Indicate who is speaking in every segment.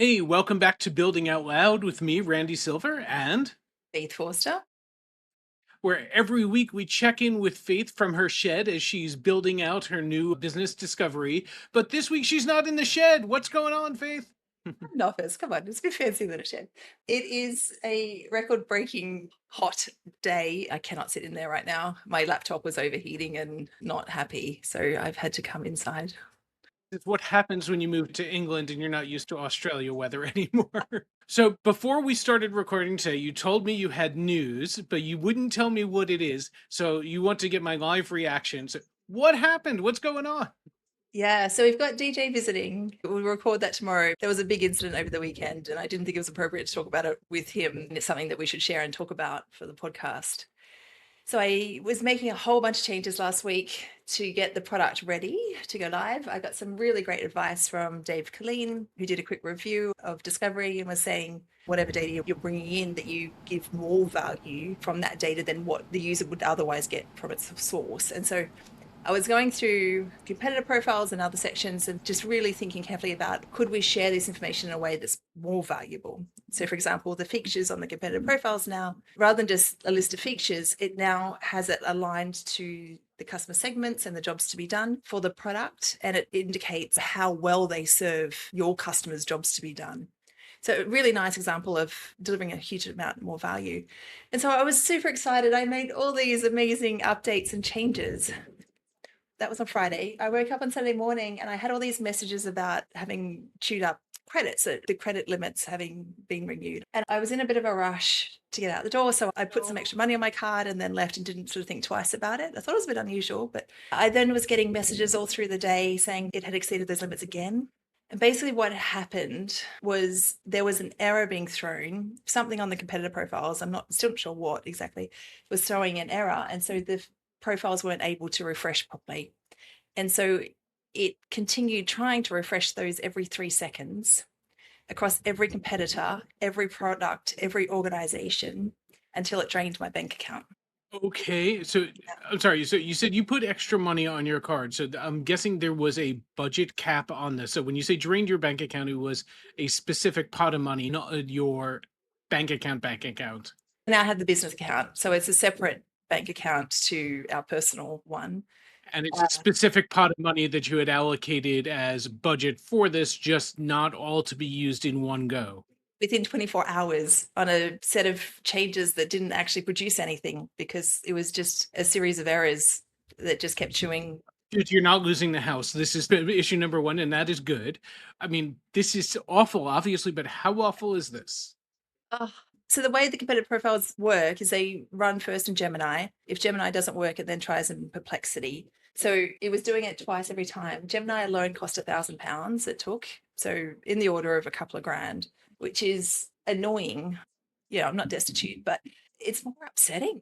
Speaker 1: Hey, welcome back to Building Out Loud with me, Randy Silver, and
Speaker 2: Faith Forster.
Speaker 1: where every week we check in with Faith from her shed as she's building out her new business Discovery. But this week she's not in the shed. What's going on, Faith?
Speaker 2: An office. Come on, it's a bit fancy than a shed. It is a record-breaking hot day. I cannot sit in there right now. My laptop was overheating and not happy, so I've had to come inside.
Speaker 1: It's what happens when you move to England and you're not used to Australia weather anymore. So before we started recording today, you told me you had news, but you wouldn't tell me what it is. So you want to get my live reaction. So what happened? What's going on?
Speaker 2: Yeah, so we've got DJ visiting. We'll record that tomorrow. There was a big incident over the weekend, and I didn't think it was appropriate to talk about it with him. It's something that we should share and talk about for the podcast. So I was making a whole bunch of changes last week to get the product ready to go live. I got some really great advice from Dave Colleen, who did a quick review of Discovery and was saying whatever data you're bringing in, that you give more value from that data than what the user would otherwise get from its source. And so I was going through competitor profiles and other sections and just really thinking carefully about, could we share this information in a way that's more valuable? So for example, the features on the competitor profiles now, rather than just a list of features, it now has it aligned to the customer segments and the jobs to be done for the product. And it indicates how well they serve your customers' jobs to be done. So a really nice example of delivering a huge amount more value. And so I was super excited. I made all these amazing updates and changes. That was on Friday. I woke up on Saturday morning and I had all these messages about having chewed up credits, so the credit limits having been renewed. And I was in a bit of a rush to get out the door. So I put some extra money on my card and then left and didn't sort of think twice about it. I thought it was a bit unusual, but I then was getting messages all through the day saying it had exceeded those limits again. And basically what happened was there was an error being thrown, something on the competitor profiles. I'm still not sure what exactly was throwing an error. And so the profiles weren't able to refresh properly. And so it continued trying to refresh those every 3 seconds across every competitor, every product, every organization until it drained my bank account.
Speaker 1: Okay, so I'm sorry. So you said you put extra money on your card. So I'm guessing there was a budget cap on this. So when you say drained your bank account, it was a specific pot of money, not your bank account bank account.
Speaker 2: Now I have the business account. So it's a separate bank account to our personal one.
Speaker 1: And it's a specific pot of money that you had allocated as budget for this, just not all to be used in one go.
Speaker 2: Within 24 hours on a set of changes that didn't actually produce anything because it was just a series of errors that just kept chewing.
Speaker 1: Dude, you're not losing the house. This is issue number one, and that is good. I mean, this is awful, obviously, but how awful is this?
Speaker 2: Oh. So the way the competitive profiles work is they run first in Gemini. If Gemini doesn't work, it then tries in Perplexity. So it was doing it twice every time. Gemini alone cost £1,000 it took. So in the order of a couple of grand, which is annoying. Yeah, I'm not destitute, but it's more upsetting.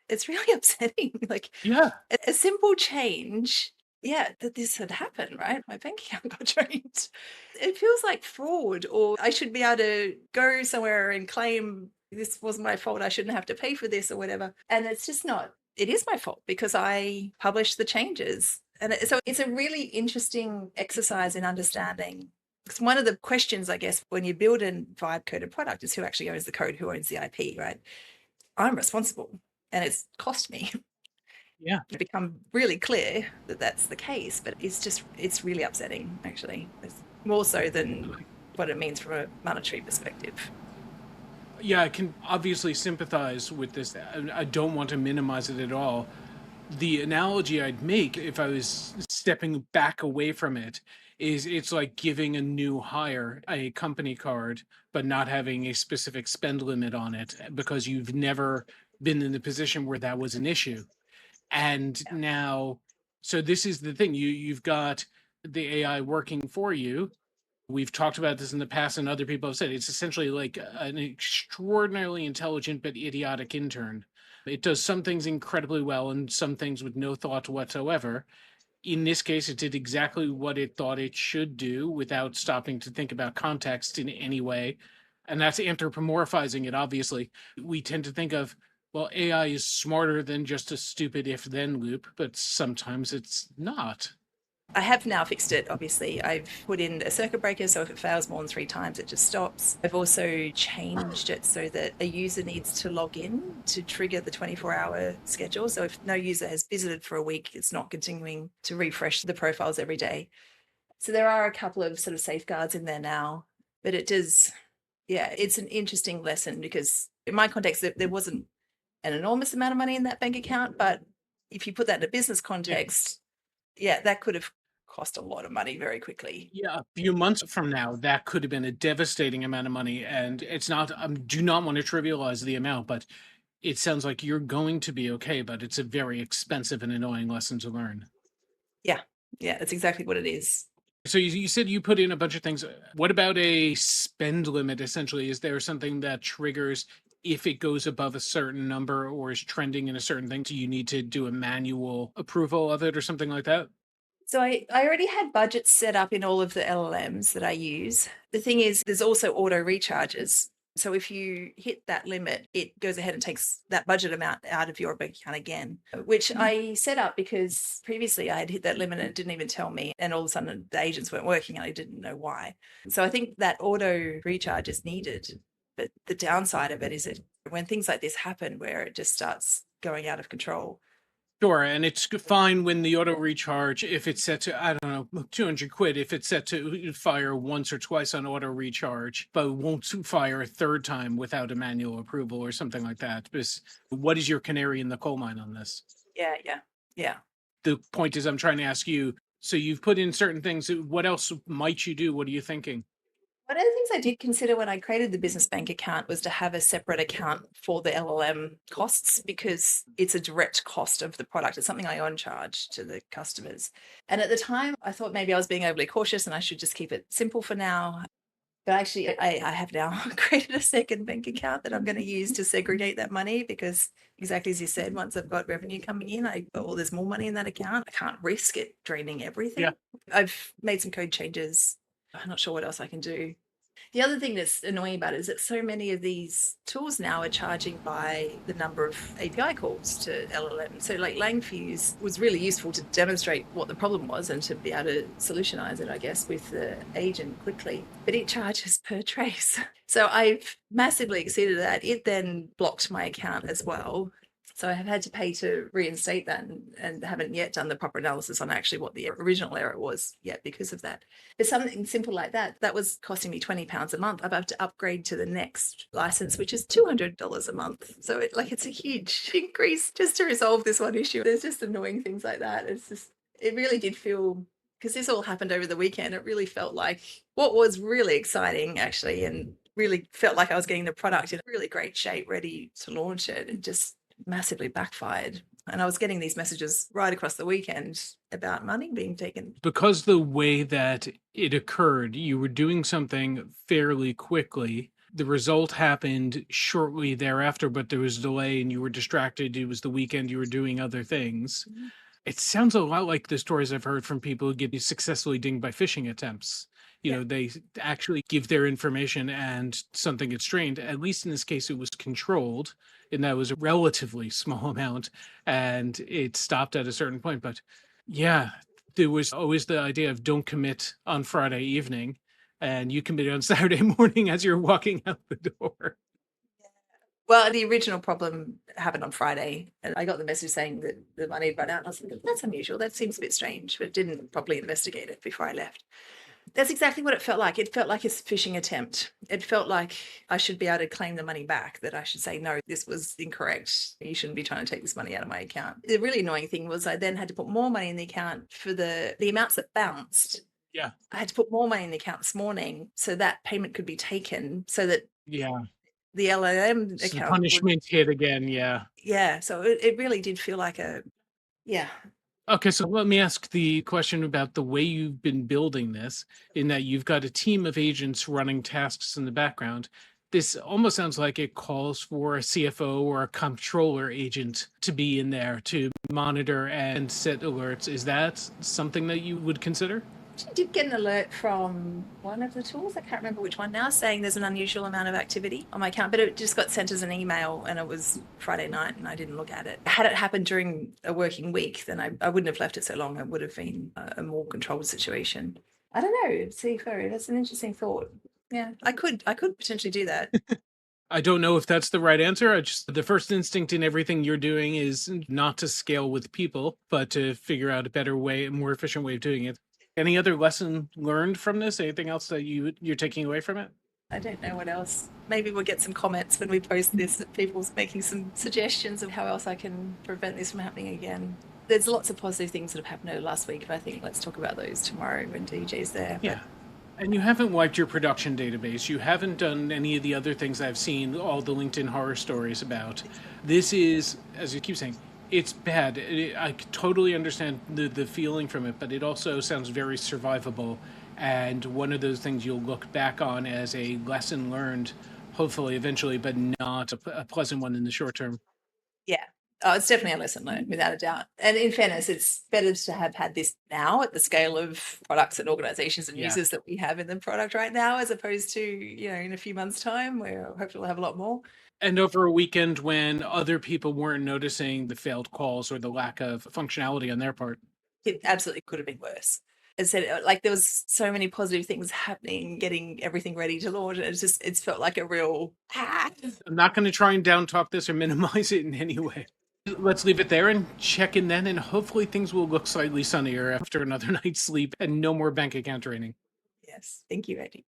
Speaker 2: It's really upsetting. Like
Speaker 1: Yeah.
Speaker 2: a simple change, yeah, that this had happened, right? My bank account got drained. It feels like fraud, or I should be able to go somewhere and claim this wasn't my fault. I shouldn't have to pay for this or whatever. And it's just not. It is my fault because I published the changes. And so it's a really interesting exercise in understanding. Because one of the questions, I guess, when you build a vibe coded product is who actually owns the code, who owns the IP, right? I'm responsible and it's cost me.
Speaker 1: Yeah.
Speaker 2: It's become really clear that that's the case, but it's really upsetting, actually. It's more so than what it means from a monetary perspective.
Speaker 1: Yeah, I can obviously sympathize with this. I don't want to minimize it at all. The analogy I'd make if I was stepping back away from it is it's like giving a new hire a company card, but not having a specific spend limit on it because you've never been in the position where that was an issue. And
Speaker 2: Yeah.
Speaker 1: now, so this is the thing, you've got the AI working for you. We've talked about this in the past, and other people have said it's essentially like an extraordinarily intelligent but idiotic intern. It does some things incredibly well and some things with no thought whatsoever. In this case, it did exactly what it thought it should do without stopping to think about context in any way. And that's anthropomorphizing it, obviously. We tend to think of, well, AI is smarter than just a stupid if then loop, but sometimes it's not.
Speaker 2: I have now fixed it, obviously. I've put in a circuit breaker, so if it fails more than 3 times, it just stops. I've also changed it so that a user needs to log in to trigger the 24-hour schedule. So if no user has visited for a week, it's not continuing to refresh the profiles every day. So there are a couple of sort of safeguards in there now, but it does, yeah, it's an interesting lesson because in my context, there wasn't an enormous amount of money in that bank account, but if you put that in a business context, yeah, that could have cost a lot of money very quickly.
Speaker 1: Yeah, a few months from now, that could have been a devastating amount of money. And it's not, I do not want to trivialize the amount, but it sounds like you're going to be okay, but it's a very expensive and annoying lesson to learn.
Speaker 2: Yeah, yeah, that's exactly what it is.
Speaker 1: So you said you put in a bunch of things. What about a spend limit, essentially? Is there something that triggers if it goes above a certain number or is trending in a certain thing? Do you need to do a manual approval of it or something like that?
Speaker 2: So I already had budgets set up in all of the LLMs that I use. The thing is, there's also auto recharges. So if you hit that limit, it goes ahead and takes that budget amount out of your bank account again, which I set up because previously I had hit that limit and it didn't even tell me. And all of a sudden the agents weren't working and I didn't know why. So I think that auto recharge is needed. But the downside of it is that when things like this happen where it just starts going out of control.
Speaker 1: Sure, and it's fine when the auto recharge, if it's set to, I don't know, 200 quid, if it's set to fire once or twice on auto recharge, but won't fire a third time without a manual approval or something like that. Because what is your canary in the coal mine on this?
Speaker 2: Yeah, yeah, yeah.
Speaker 1: The point is, I'm trying to ask you, so you've put in certain things. What else might you do? What are you thinking?
Speaker 2: One of the things I did consider when I created the business bank account was to have a separate account for the LLM costs because it's a direct cost of the product. It's something I on charge to the customers. And at the time, I thought maybe I was being overly cautious and I should just keep it simple for now. But actually, I have now created a second bank account that I'm going to use to segregate that money because exactly as you said, once I've got revenue coming in, there's more money in that account. I can't risk it draining everything.
Speaker 1: Yeah.
Speaker 2: I've made some code changes. I'm not sure what else I can do. The other thing that's annoying about it is that so many of these tools now are charging by the number of API calls to LLM. So like Langfuse was really useful to demonstrate what the problem was and to be able to solutionize it, I guess, with the agent quickly. But it charges per trace. So I've massively exceeded that. It then blocked my account as well. So I have had to pay to reinstate that and haven't yet done the proper analysis on actually what the original error was yet because of that. But something simple like that was costing me £20 a month. I've had to upgrade to the next license, which is $200 a month. So it's a huge increase just to resolve this one issue. There's just annoying things like that. It really did feel, because this all happened over the weekend, it really felt like what was really exciting actually, and really felt like I was getting the product in really great shape, ready to launch it, and just massively backfired. And I was getting these messages right across the weekend about money being taken.
Speaker 1: Because the way that it occurred, you were doing something fairly quickly. The result happened shortly thereafter, but there was a delay and you were distracted. It was the weekend, you were doing other things.
Speaker 2: Mm-hmm.
Speaker 1: It sounds a lot like the stories I've heard from people who get successfully dinged by phishing attempts. You know, they actually give their information and something gets drained. At least in this case, it was controlled, and that was a relatively small amount, and it stopped at a certain point. But yeah, there was always the idea of don't commit on Friday evening, and you commit on Saturday morning as you're walking out the door.
Speaker 2: Well, the original problem happened on Friday, and I got the message saying that the money had run out. And I was like, that's unusual. That seems a bit strange, but didn't properly investigate it before I left. That's exactly what it felt like. It felt like a phishing attempt. It felt like I should be able to claim the money back, that I should say, no, this was incorrect. You shouldn't be trying to take this money out of my account. The really annoying thing was I then had to put more money in the account for the amounts that bounced.
Speaker 1: Yeah.
Speaker 2: I had to put more money in the account this morning so that payment could be taken so that
Speaker 1: Yeah.
Speaker 2: the LLM
Speaker 1: So the
Speaker 2: account
Speaker 1: punishment hit again. Yeah.
Speaker 2: Yeah. So it really did feel like yeah.
Speaker 1: Okay, so let me ask the question about the way you've been building this, in that you've got a team of agents running tasks in the background. This almost sounds like it calls for a CFO or a controller agent to be in there to monitor and set alerts. Is that something that you would consider?
Speaker 2: I did get an alert from one of the tools, I can't remember which one now, saying there's an unusual amount of activity on my account, but it just got sent as an email and it was Friday night and I didn't look at it. Had it happened during a working week, then I wouldn't have left it so long. It would have been a more controlled situation. I don't know, CFO, that's an interesting thought. Yeah, I could potentially do that.
Speaker 1: I don't know if that's the right answer. The first instinct in everything you're doing is not to scale with people, but to figure out a better way, a more efficient way of doing it. Any other lesson learned from this? Anything else that you're taking away from it?
Speaker 2: I don't know what else. Maybe we'll get some comments when we post this, that people's making some suggestions of how else I can prevent this from happening again. There's lots of positive things that have happened over last week, but I think let's talk about those tomorrow when DJ's there.
Speaker 1: Yeah. And you haven't wiped your production database. You haven't done any of the other things I've seen all the LinkedIn horror stories about. This is, as you keep saying, it's bad. I totally understand the feeling from it, but it also sounds very survivable. And one of those things you'll look back on as a lesson learned, hopefully eventually, but not a pleasant one in the short term.
Speaker 2: Yeah. Oh, it's definitely a lesson learned, without a doubt. And in fairness, it's better to have had this now at the scale of products and organizations and users that we have in the product right now, as opposed to, in a few months' time, where hopefully we'll have a lot more.
Speaker 1: And over a weekend when other people weren't noticing the failed calls or the lack of functionality on their part.
Speaker 2: It absolutely could have been worse. As I said, like there was so many positive things happening, getting everything ready to launch. It's felt like a real.
Speaker 1: I'm not going to try and down talk this or minimize it in any way. Let's leave it there and check in then, and hopefully things will look slightly sunnier after another night's sleep and no more bank account draining.
Speaker 2: Yes. Thank you, Andy.